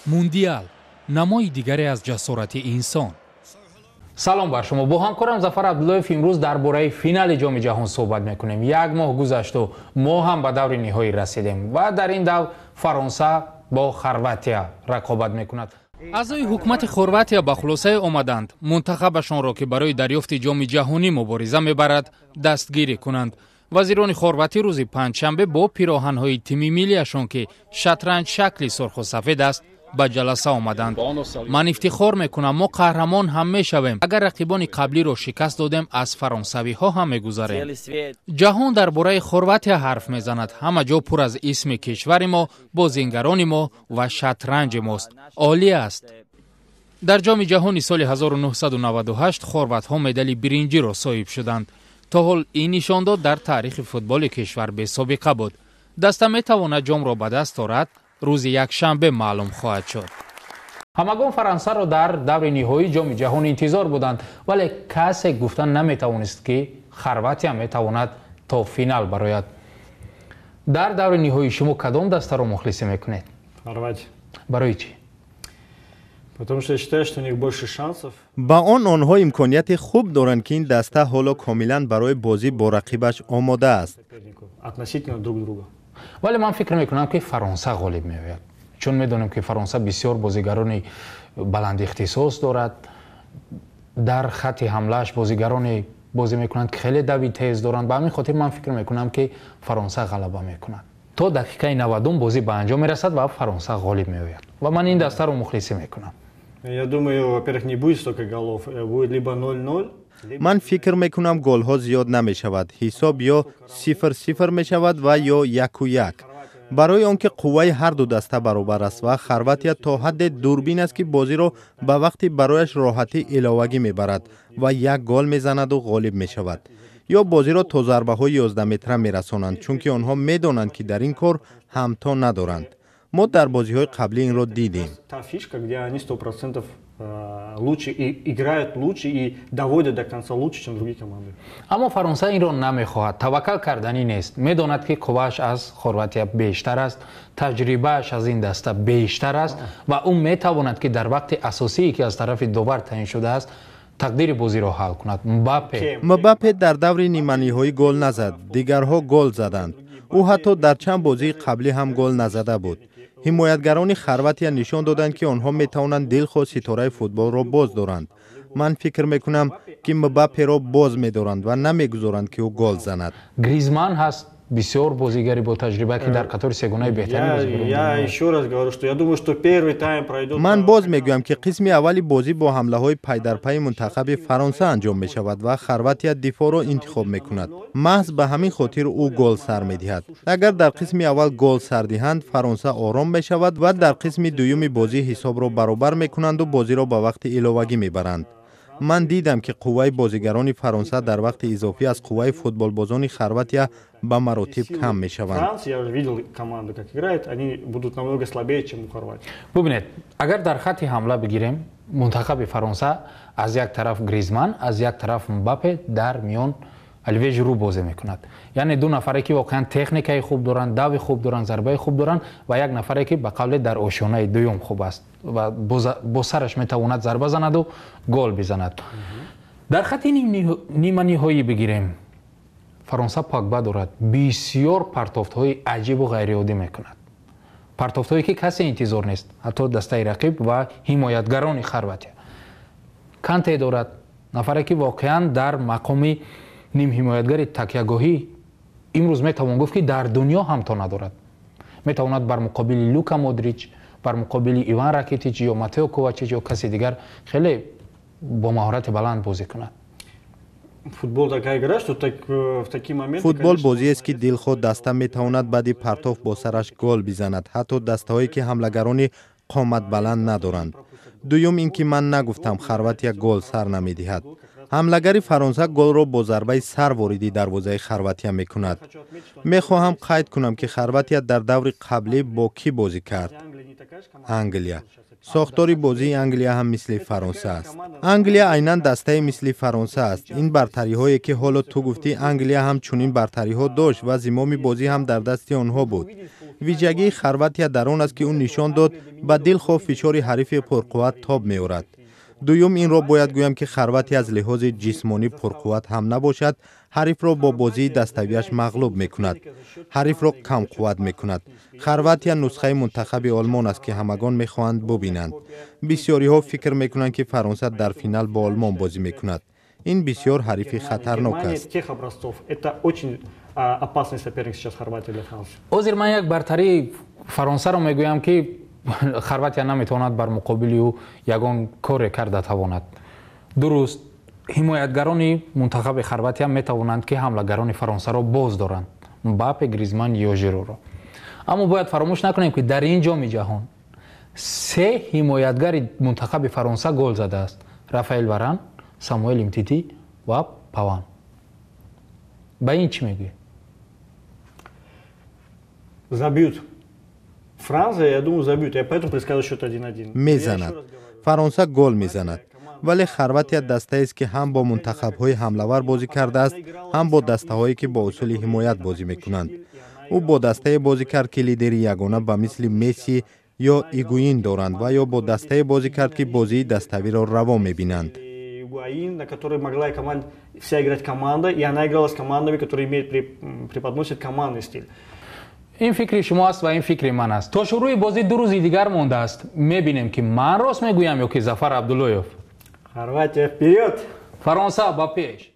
موندیال نمای دیگری از جسارت انسان. سلام بر شما. با همکارم ظفر عبداللهیف امروز درباره فینال جام جهان صحبت میکنیم. یک ماه گذشت و ما هم به دور نهایی رسیدیم و در این دور فرانسه با خرواتیا رقابت میکند. اعضای حکومت خرواتیا به خلاصه آمدند منتخبشان را که برای دریافت جام جهانی مبارزه میبرد دستگیری کنند. وزیران خرواتی روز پنجشنبه با پیراهن‌های تیم ملیشان که شطرنج شکلی سرخ و سفید است به جلسه آمدند. من افتخار میکنم ما قهرمان هم میشویم. اگر رقیبان قبلی را شکست دادیم از فرانسوی ها هم میگذاریم. جهان درباره خرواتیا حرف میزند. همه جا پر از اسم کشور ما، بازیگران ما و شطرنج ماست. عالی است. در جام جهانی سال 1998 خروات ها مدال برنجی را صاحب شدند. تا حال این نشان داد در تاریخ فوتبال کشور به سابقه بود. دسته میتواند جام را به دست آورد. روز یک شنبه معلوم خواهد شد. همگان فرانسه را در دور نهایی جام جهانی انتظار بودند ولی کسی گفتن نمیتوانست که خرواتیا میتواند تا فینال برآید. در دور نهایی شما کدام دسته را مخلصی میکنید؟ Хорватия. برای چی؟ Потому что я считаю, что у них больше шансов. با آنها امکانیت خوب دارند که این دسته حالا کاملا برای بازی با رقیبش آماده است. Относительно друг друга. ولی من فکر میکنم که فرانسه غالب میآید. چون میدونم که فرانسه بسیار بازیگران بلند اختصاص دارد. در خط حملهش بازیگران بازی میکنند که خیلی دوی تیز دارند. به همین خاطر من فکر میکنم که فرانسه غلبه میکند. تا دقیقه 90 بازی به انجام میرسد و فرانسه غالب میآید. و من این دسته رو مخلصی میکنم. Я думаю, во-первых, не будет столько голов. Будет либо 0-0. من فکر میکنم گل ها زیاد نمی شود. حساب یا 0-0 می شود و یا 1-1. برای آنکه قوه هر دو دسته برابر است و خرواتیا تا حد دوربین است که بازی را به وقتی برایش راحتی علاوگی میبرد و یک گل میزند و غالب می شود. یا بازی را تا ضربه های 11 متره میرسانند چون که آنها میدانند که در این کار همتا ندارند. ما در بازی های قبلی این را دیدیم. Та фишка, где они 100% лучше и играют лучше и доводят до конца лучше, чем другие команды. اما فرانسه این را نمیخواهد. توکل کردنی نیست. میداند که قوهش از خرواتیا بیشتر است. تجربهش از این دسته بیشتر است و اون میتواند که در وقت اساسی که از طرف دوبار تعیین شده است تقدیر بازی را حل کند. مباپه در دور نیمه نهایی گل نزد. دیگرها گل زدند. او حتی در چند بازی قبلی هم گل نزده بود. حمایتگران خرواتیا نشان دادند که آنها میتوانند دلخواه ستاره فوتبال را باز دارند. من فکر میکنم که مباپه را باز میدارند و نمیگذارند که او گل زند. گریزمان هست بسیار بازیگری با تجربه که در قطار سگانه بهترین بازیگران. Я еще раз говорю, что я думаю, что первый тайм пройдет. من باز میگویم که قسم اولی بازی با حمله های پای در پای منتخب فرانسه انجام می شود و خرواتیا دفاع را انتخاب می کند. محض به همین خاطر او گل سر می دهد. اگر در قسم اول گل سر دهند فرانسه آرام می شود و در قسم دوم بازی حساب را برابر می کنند و بازی را به وقت علاوگی می برند. من دیدم که قوه بازیگران فرانسه در وقت اضافی از قوه فوتبال بازان خرواتیا به مراتب کم می شوند. Франция, я уже видел команду, как играет, они будут намного слабее, чем у Хорватии. ببینید اگر در خط حمله بگیریم منتخب فرانسه از یک طرف گریزمان از یک طرف مباپه در میان الیوی ژرو بازی میکند. یعنی دو نفری که واقعا تکنیکای خوب دارند، دو خوب دارند، ضربه خوب دارند و یک نفری که به قول در آشیانه دوم خوب است و با سرش میتواند ضربه زند و گل بزند. در خط نیمه نهایی بگیریم فرانسه پاگبا دارد بسیار پرتافت‌های عجیب و غیر عادی میکند. پرتافت‌هایی که کسی انتظار نیست، حتی دسته رقیب و حمایتگران خرواتیا. کانته دارد نفری که واقعا در مقام نیم حمایتگر تکیه‌گاهی امروز میتوان گفت که در دنیا هم تا ندارد. میتواند بر مقابل لوکا مودریچ، بر مقابل ایوان راکیتیچ یا ماتئو کوواچیچ یا کسی دیگر خیلی با مهارت بلند بازی کند. Футбол такая игра, что в такие моменты. فوتبال بازی است که دلخواه دسته میتواند بعد پرتاف با سرش گل بزند. حتی دسته‌هایی که حمله‌گران قامت بلند ندارند. دوم اینکه من نگفتم خرواتیا گل سر نمیدهد. حملهگری فرانسه گل را با ضربه سر واردی دروازه خرواتیا میکند. میخواهم قید کنم که خرواتیا در دور قبلی با کی بازی کرد؟ انگلیا. ساختاری بازی انگلیا هم مثل فرانسه است. انگلیا عیناً دسته مثل فرانسه است. این برتری هایی که حالا تو گفتی انگلیا هم چنین برتری ها داشت و زمام بازی هم در دست آنها بود. ویژگی خرواتیا در آن است که اون نشان داد با دل خواه فشار حریف پرقوت تاب می‌آورد. دوم این را باید گویم که خرواتیا از لحاظ جسمانی پرقوت هم نباشد، حریف را با بازی دستویش مغلوب میکند، حریف را کم قوت میکند. خرواتیا نسخه منتخب آلمان است که همگان میخواهند ببینند. بسیاری ها فکر میکنند که فرانسه در فینال با آلمان بازی میکند. این بسیار حریف خطرناک است. عذر من یک برتری فرانسه را میگویم که خرواتیا نمیتواند بر مقابل او یگان کار کرده تواند. درست حمایتگران منتخب خرواتیا میتوانند که حملهگران فرانسه را باز دارند، مباپه، گریزمان یا ژیرو را. اما باید فراموش نکنیم که در این جام جهان 3 حمایتگر منتخب فرانسه گل زده است: رافائل واران، ساموئل امتیتی و پاوان. با این چی میگی؟ Забьют. Франция, я думаю, забьют. Я поэтому предсказываю счет 1-1. میزند. فرانسه گل میزند. ولی خرواتیا دسته است که هم با منتخب های حمله‌ور بازی کرده است، هم با دسته هایی که با اصول حمایت بازی میکنند. او با دسته بازی کرد که لیدری یگانه به مثل مسی یا ایگوین دارند و یا با دسته بازی کرد که بازی دستوی را روا میبینند. На которой могла и команда вся играть команда, и она играла с командами, которые преподносят командный стиль. این فکر شما است و این فکر من است. تا شروع بازی 2 روز دیگر مانده است. میبینیم که من راست میگویم یا که ظفر عبداللهیف. Хорватия вперед! فرانسه با پیش.